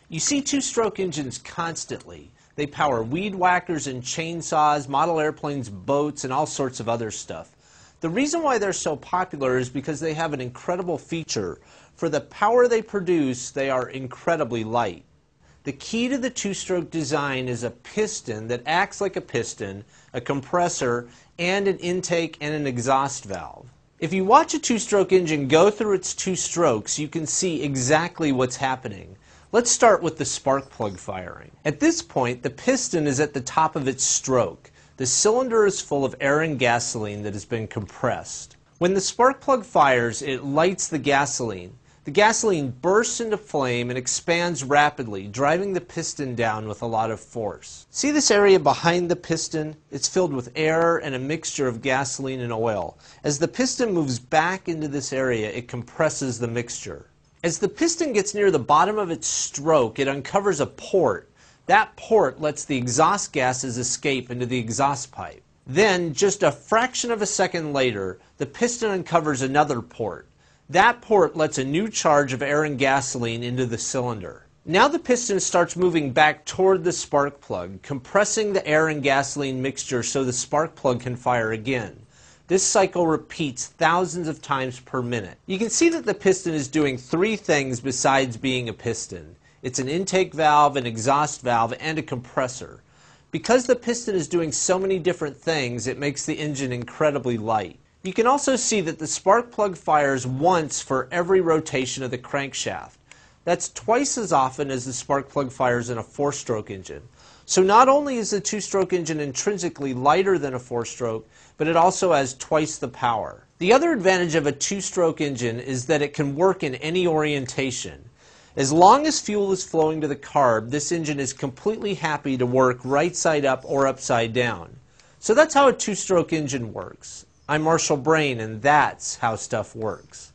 You see two-stroke engines constantly. They power weed whackers and chainsaws, model airplanes, boats, and all sorts of other stuff. The reason why they're so popular is because they have an incredible feature. For the power they produce, they are incredibly light. The key to the two-stroke design is a piston that acts like a piston, a compressor, and an intake and an exhaust valve. If you watch a two-stroke engine go through its two strokes, you can see exactly what's happening. Let's start with the spark plug firing. At this point, the piston is at the top of its stroke. The cylinder is full of air and gasoline that has been compressed. When the spark plug fires, it lights the gasoline. The gasoline bursts into flame and expands rapidly, driving the piston down with a lot of force. See this area behind the piston? It's filled with air and a mixture of gasoline and oil. As the piston moves back into this area, it compresses the mixture. As the piston gets near the bottom of its stroke, it uncovers a port. That port lets the exhaust gases escape into the exhaust pipe. Then, just a fraction of a second later, the piston uncovers another port. That port lets a new charge of air and gasoline into the cylinder. Now the piston starts moving back toward the spark plug, compressing the air and gasoline mixture so the spark plug can fire again. This cycle repeats thousands of times per minute. You can see that the piston is doing three things besides being a piston. It's an intake valve, an exhaust valve, and a compressor. Because the piston is doing so many different things, it makes the engine incredibly light. You can also see that the spark plug fires once for every rotation of the crankshaft. That's twice as often as the spark plug fires in a four-stroke engine. So not only is the two-stroke engine intrinsically lighter than a four-stroke, but it also has twice the power. The other advantage of a two-stroke engine is that it can work in any orientation. As long as fuel is flowing to the carb, this engine is completely happy to work right side up or upside down. So that's how a two-stroke engine works. I'm Marshall Brain, and that's how stuff works.